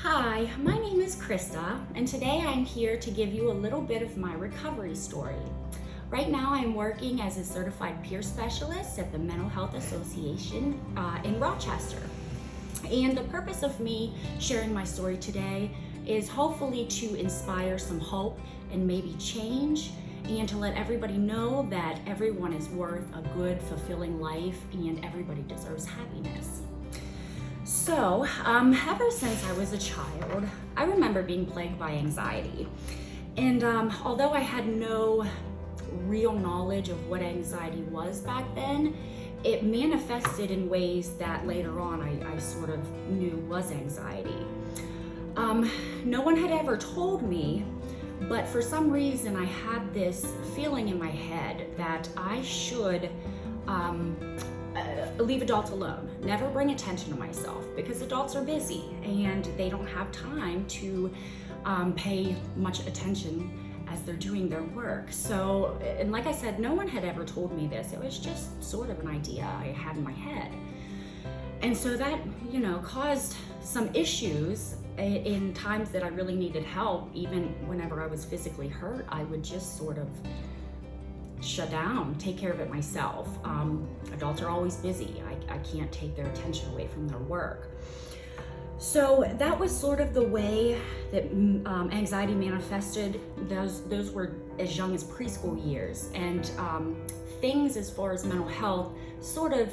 Hi, my name is Krista, and today I'm here to give you a little bit of my recovery story. Right now, I'm working as a certified peer specialist at the Mental Health Association in Rochester. And the purpose of me sharing my story today is hopefully to inspire some hope and maybe change, and to let everybody know that everyone is worth a good, fulfilling life and everybody deserves happiness. So, ever since I was a child, I remember being plagued by anxiety. And although I had no real knowledge of what anxiety was back then, it manifested in ways that later on I sort of knew was anxiety. No one had ever told me, but for some reason I had this feeling in my head that I should leave adults alone, never bring attention to myself, because adults are busy and they don't have time to pay much attention as they're doing their work. So, and like I said, no one had ever told me this. It was just sort of an idea I had in my head. And so that, caused some issues in times that I really needed help. Even whenever I was physically hurt, I would just sort of shut down, take care of it myself. Adults are always busy. I can't take their attention away from their work. So that was sort of the way that anxiety manifested. Those were as young as preschool years. And things as far as mental health sort of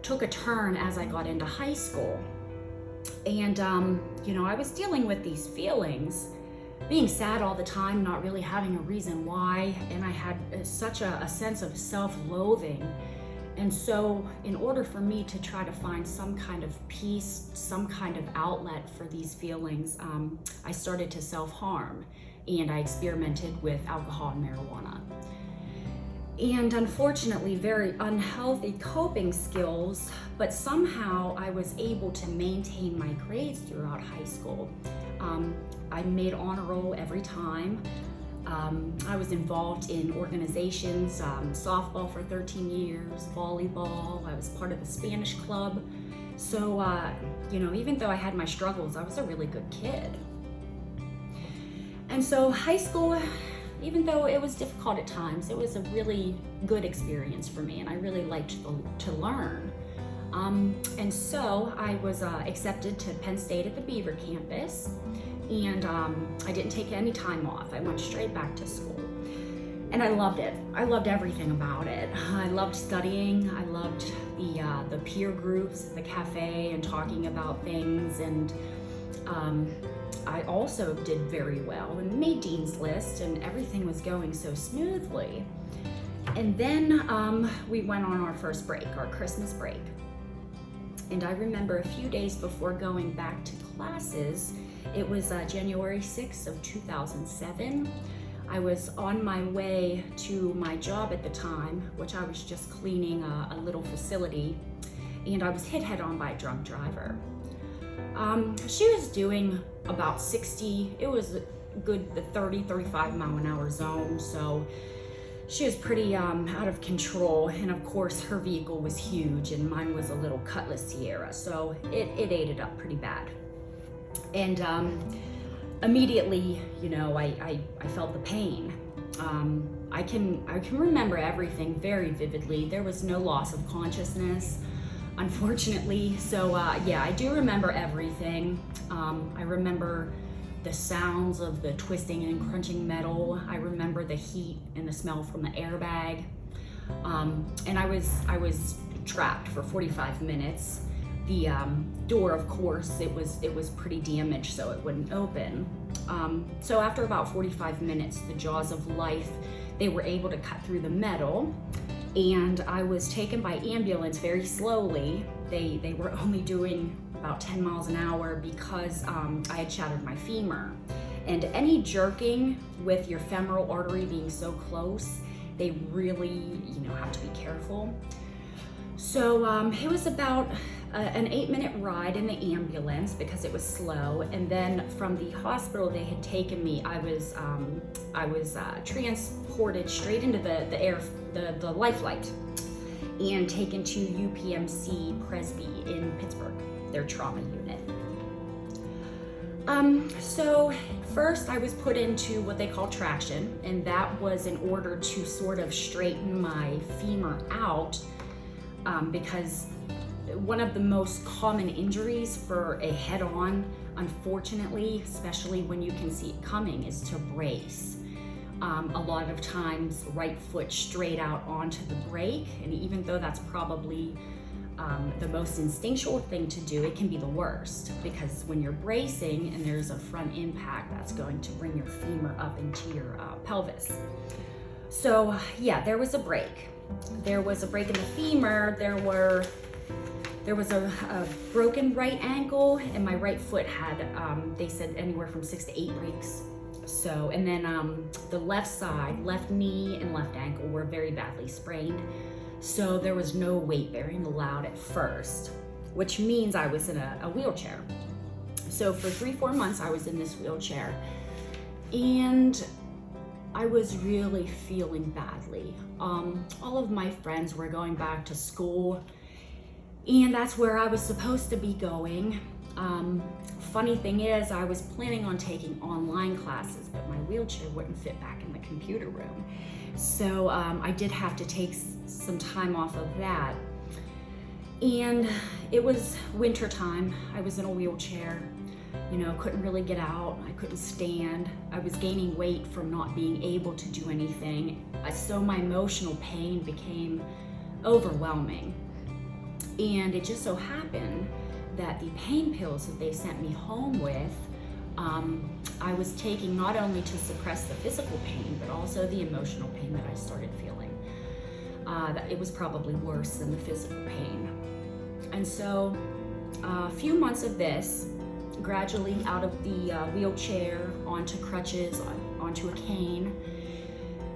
took a turn as I got into high school. And, I was dealing with these feelings, being sad all the time, not really having a reason why, and I had such a sense of self-loathing. And so in order for me to try to find some kind of peace, some kind of outlet for these feelings, I started to self-harm, and I experimented with alcohol and marijuana. And unfortunately, very unhealthy coping skills, but somehow I was able to maintain my grades throughout high school. I made honor roll every time. I was involved in organizations, softball for 13 years, volleyball. I was part of the Spanish club. So, even though I had my struggles, I was a really good kid. And so high school, even though it was difficult at times, it was a really good experience for me, and I really liked to learn. And so I was accepted to Penn State at the Beaver campus, and I didn't take any time off. I went straight back to school, and I loved it. I loved everything about it. I loved studying. I loved the peer groups, the cafe, and talking about things, and I also did very well and made Dean's List, and everything was going so smoothly. And then we went on our first break, our Christmas break. And I remember a few days before going back to classes, it was January 6th of 2007. I was on my way to my job at the time, which I was just cleaning a little facility, and I was hit head on by a drunk driver. She was doing about 60, it was the 30, 35 mile an hour zone, so she was pretty out of control, and of course her vehicle was huge and mine was a little Cutlass Sierra, so it ate it up pretty bad. And immediately, I felt the pain. I can remember everything very vividly. There was no loss of consciousness, unfortunately. So I do remember everything. I remember the sounds of the twisting and crunching metal. I remember the heat and the smell from the airbag. And I was trapped for 45 minutes. The door, of course, it was pretty damaged, so it wouldn't open. So after about 45 minutes, the jaws of life, they were able to cut through the metal, and I was taken by ambulance very slowly. They were only doing about 10 miles an hour because I had shattered my femur. And any jerking with your femoral artery being so close, they really, have to be careful. So it was about an 8-minute ride in the ambulance because it was slow, and then from the hospital they had taken me, I was transported straight into the life flight and taken to UPMC Presby in Pittsburgh, their trauma unit. So first I was put into what they call traction, and that was in order to sort of straighten my femur out, because one of the most common injuries for a head-on, unfortunately, especially when you can see it coming, is to brace. A lot of times right foot straight out onto the brake, and even though that's probably the most instinctual thing to do, it can be the worst, because when you're bracing and there's a front impact, that's going to bring your femur up into your pelvis. So yeah, there was a break. There was a break in the femur. There was a broken right ankle, and my right foot had, they said, anywhere from 6 to 8 breaks. So, and then the left side, left knee and left ankle were very badly sprained. So there was no weight bearing allowed at first, which means I was in a wheelchair. So for 3-4 months, I was in this wheelchair, and I was really feeling badly. All of my friends were going back to school, and that's where I was supposed to be going. Funny thing is, I was planning on taking online classes, but my wheelchair wouldn't fit back in the computer room. So I did have to take some time off of that. And it was winter time. I was in a wheelchair, couldn't really get out. I couldn't stand. I was gaining weight from not being able to do anything. So my emotional pain became overwhelming. And it just so happened that the pain pills that they sent me home with, I was taking not only to suppress the physical pain, but also the emotional pain that I started feeling. It was probably worse than the physical pain. And so a few months of this, gradually out of the wheelchair, onto crutches, onto a cane.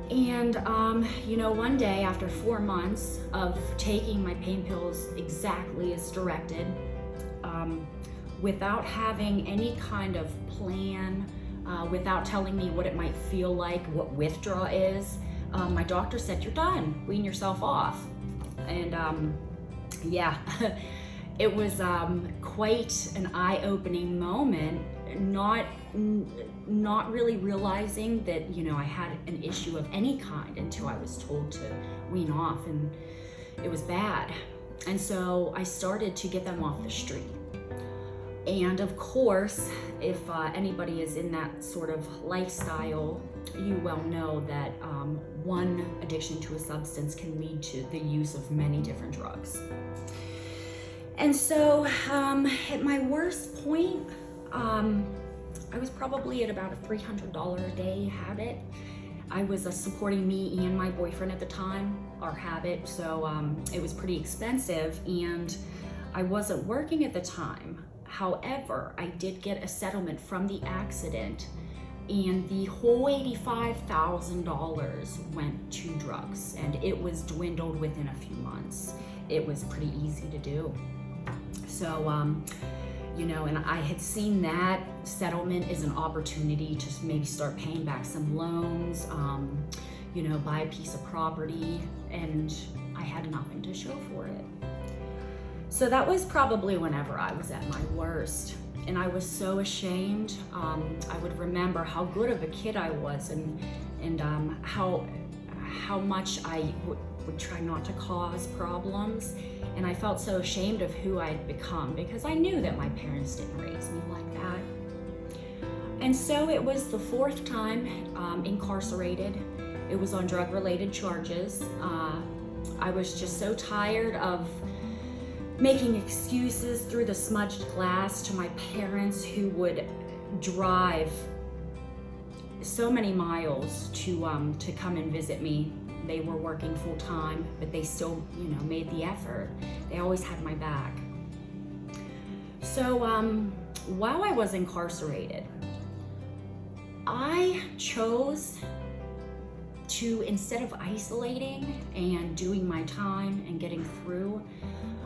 And one day after 4 months of taking my pain pills exactly as directed, without having any kind of plan, without telling me what it might feel like, what withdrawal is, my doctor said, "You're done, wean yourself off." And yeah, it was quite an eye-opening moment, not really realizing that I had an issue of any kind until I was told to wean off, and it was bad. And so I started to get them off the street. And of course, if anybody is in that sort of lifestyle, you well know that one addiction to a substance can lead to the use of many different drugs. And so at my worst point, I was probably at about a $300 a day habit. I was supporting me and my boyfriend at the time, our habit, so it was pretty expensive, and I wasn't working at the time. However, I did get a settlement from the accident, and the whole $85,000 went to drugs, and it was dwindled within a few months. It was pretty easy to do. So, and I had seen that settlement as an opportunity to maybe start paying back some loans, buy a piece of property, and I had nothing to show for it. So that was probably whenever I was at my worst, and I was so ashamed. I would remember how good of a kid I was, and how much I would try not to cause problems, and I felt so ashamed of who I had become, because I knew that my parents didn't raise me like that. And so it was the 4th time incarcerated. It was on drug-related charges. I was just so tired of making excuses through the smudged glass to my parents, who would drive so many miles to come and visit me. They were working full time, but they still, made the effort. They always had my back. So while I was incarcerated, I chose to, instead of isolating and doing my time and getting through,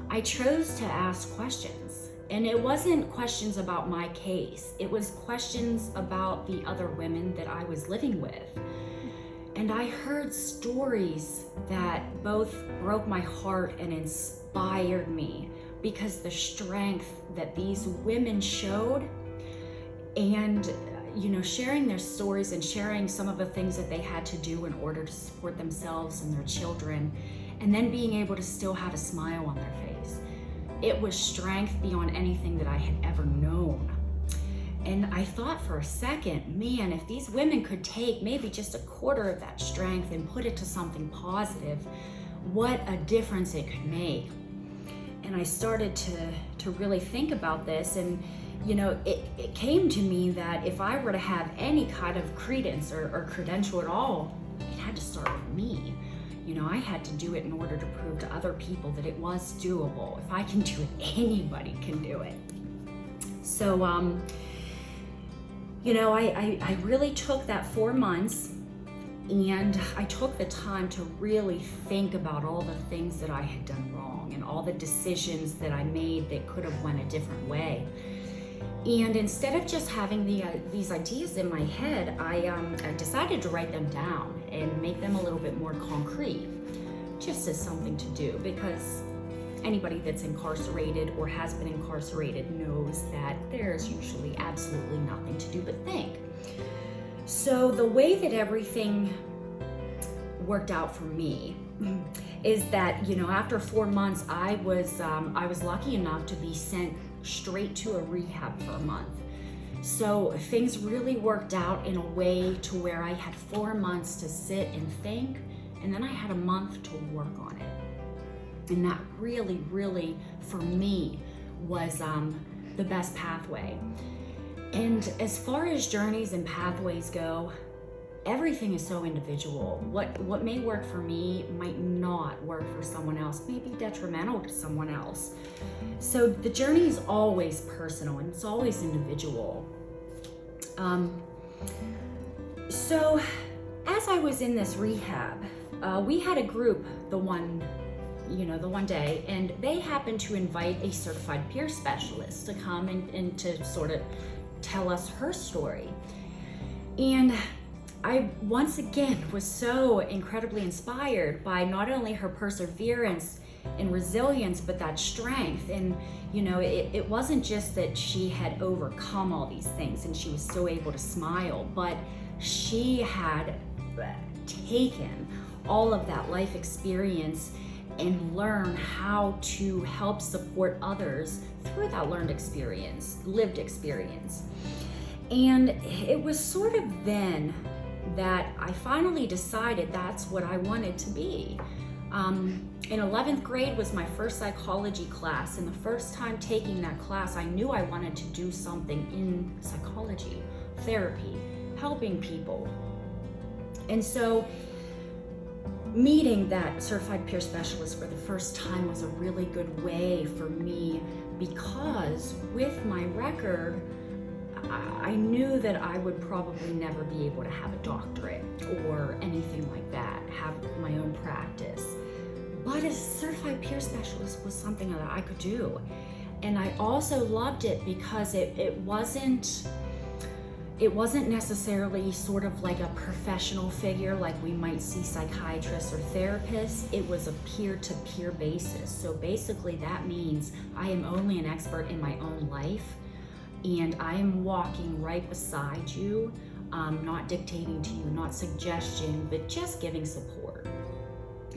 I chose to ask questions. And it wasn't questions about my case. It was questions about the other women that I was living with. And I heard stories that both broke my heart and inspired me, because the strength that these women showed, and sharing their stories and sharing some of the things that they had to do in order to support themselves and their children, and then being able to still have a smile on their face. It was strength beyond anything that I had ever known. And I thought for a second, man, if these women could take maybe just a quarter of that strength and put it to something positive, what a difference it could make. And I started to really think about this, and it came to me that if I were to have any kind of credence or credential at all, it had to start with me. I had to do it in order to prove to other people that it was doable. If I can do it, anybody can do it. So, I really took that 4 months, and I took the time to really think about all the things that I had done wrong and all the decisions that I made that could have went a different way. And instead of just having these ideas in my head, I decided to write them down and make them a little bit more concrete, just as something to do, because anybody that's incarcerated or has been incarcerated knows that there's usually absolutely nothing to do but think. So the way that everything worked out for me is that, after 4 months, I was lucky enough to be sent straight to a rehab for a month. So things really worked out in a way to where I had 4 months to sit and think, and then I had a month to work on it. And that really, really, for me, was the best pathway. And as far as journeys and pathways go, everything is so individual. What may work for me might not work for someone else, may be detrimental to someone else. So the journey is always personal and it's always individual. So as I was in this rehab, we had a group the one day, and they happened to invite a certified peer specialist to come and to sort of tell us her story. And I once again was so incredibly inspired by not only her perseverance and resilience, but that strength. And it wasn't just that she had overcome all these things and she was still able to smile, but she had taken all of that life experience and learn how to help support others through that learned experience, lived experience. And it was sort of then that I finally decided that's what I wanted to be. In 11th grade was my first psychology class, and the first time taking that class, I knew I wanted to do something in psychology, therapy, helping people. And so meeting that certified peer specialist for the first time was a really good way for me, because with my record, I knew that I would probably never be able to have a doctorate or anything like that, have my own practice. But a certified peer specialist was something that I could do. And I also loved it because it wasn't necessarily sort of like a professional figure like we might see psychiatrists or therapists. It was a peer-to-peer basis. So basically that means I am only an expert in my own life, and I am walking right beside you, not dictating to you, not suggestion, but just giving support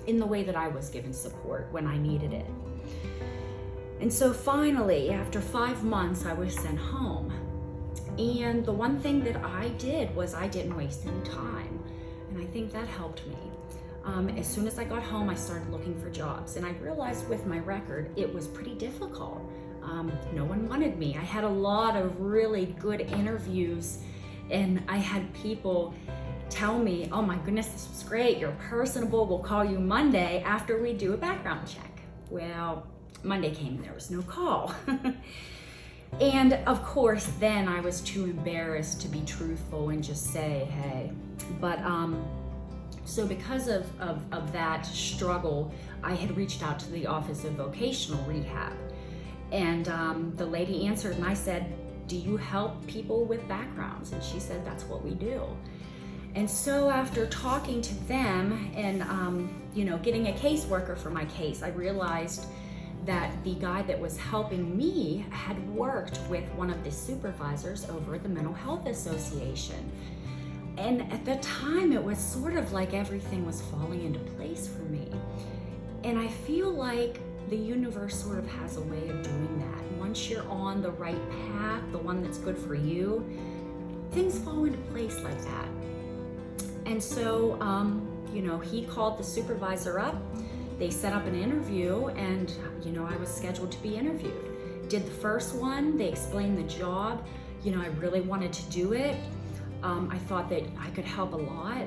in the way that I was given support when I needed it. And so finally, after 5 months, I was sent home. And the one thing that I did was I didn't waste any time. And I think that helped me. As soon as I got home, I started looking for jobs. And I realized with my record, it was pretty difficult. No one wanted me. I had a lot of really good interviews, and I had people tell me, oh my goodness, this was great, you're personable, we'll call you Monday after we do a background check. Well, Monday came and there was no call. And of course, then I was too embarrassed to be truthful and just say, hey. But so because of that struggle, I had reached out to the Office of Vocational Rehab. And the lady answered, and I said, do you help people with backgrounds? And she said, that's what we do. And so after talking to them and getting a caseworker for my case, I realized that the guy that was helping me had worked with one of the supervisors over at the Mental Health Association. And at the time, it was sort of like everything was falling into place for me. And I feel like the universe sort of has a way of doing that. Once you're on the right path, the one that's good for you, things fall into place like that. And so, he called the supervisor up. They set up an interview, and, I was scheduled to be interviewed. Did the first one, they explained the job. I really wanted to do it. I thought that I could help a lot.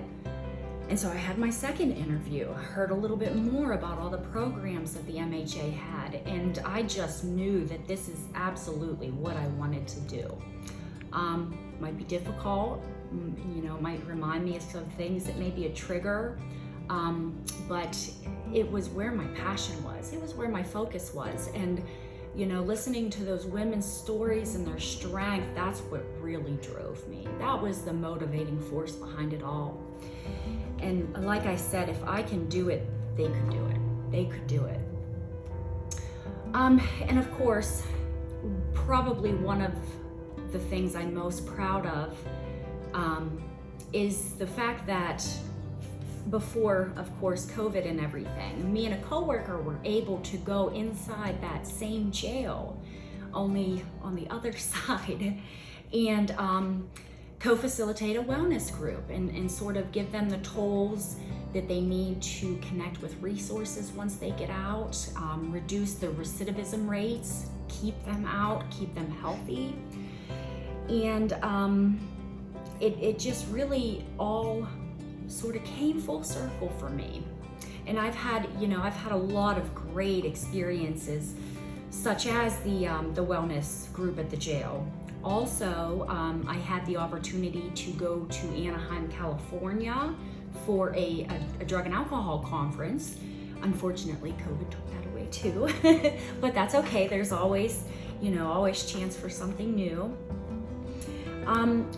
And so I had my second interview. I heard a little bit more about all the programs that the MHA had, and I just knew that this is absolutely what I wanted to do. Might be difficult, might remind me of some things that may be a trigger, but it was where my passion was. It was where my focus was. And, listening to those women's stories and their strength, that's what really drove me. That was the motivating force behind it all. And like I said, if I can do it, they could do it. They could do it. And of course, probably one of the things I'm most proud of is the fact that before, of course, COVID and everything, me and a coworker were able to go inside that same jail, only on the other side, and co-facilitate a wellness group and sort of give them the tools that they need to connect with resources once they get out, reduce the recidivism rates, keep them out, keep them healthy. And it just really all sort of came full circle for me. And I've had a lot of great experiences, such as the wellness group at the jail. Also, I had the opportunity to go to Anaheim, California for a drug and alcohol conference. Unfortunately, COVID took that away too, but that's okay. There's always chance for something new.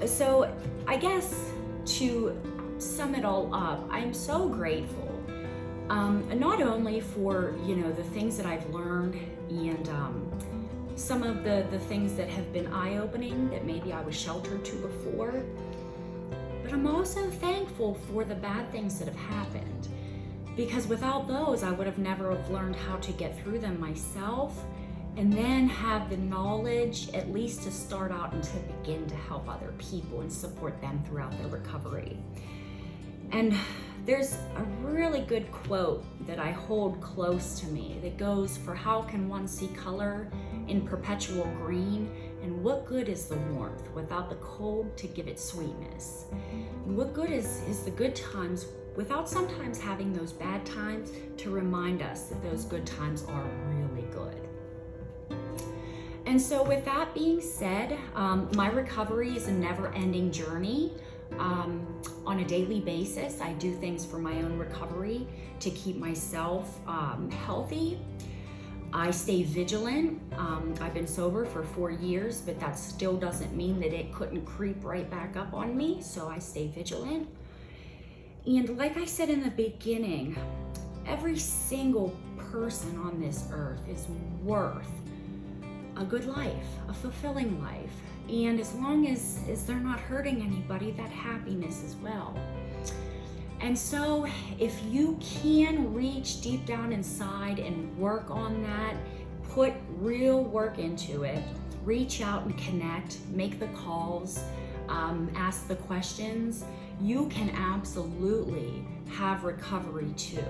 So I guess to sum it all up, I'm so grateful, not only for, the things that I've learned and some of the things that have been eye-opening that maybe I was sheltered to before, but I'm also thankful for the bad things that have happened, because without those, I would have never have learned how to get through them myself, and then have the knowledge at least to start out and to begin to help other people and support them throughout their recovery. And there's a really good quote that I hold close to me that goes, "For how can one see color in perpetual green? And what good is the warmth without the cold to give it sweetness? And what good is the good times without sometimes having those bad times to remind us that those good times are really good?" And so with that being said, my recovery is a never-ending journey. On a daily basis, I do things for my own recovery to keep myself healthy. I stay vigilant. I've been sober for 4 years, but that still doesn't mean that it couldn't creep right back up on me, so I stay vigilant. And like I said in the beginning, every single person on this earth is worth a good life, a fulfilling life. And as long as they're not hurting anybody, that happiness as well. And so if you can reach deep down inside and work on that, put real work into it, reach out and connect, make the calls, ask the questions, you can absolutely have recovery too.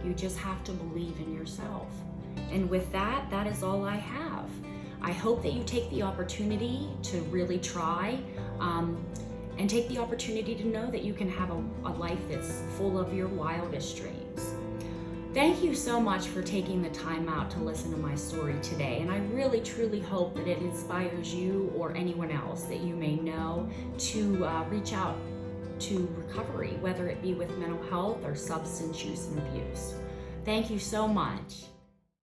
You just have to believe in yourself. And with that, that is all I have. I hope that you take the opportunity to really try and take the opportunity to know that you can have a life that's full of your wildest dreams. Thank you so much for taking the time out to listen to my story today, and I really truly hope that it inspires you or anyone else that you may know to reach out to recovery, whether it be with mental health or substance use and abuse. Thank you so much.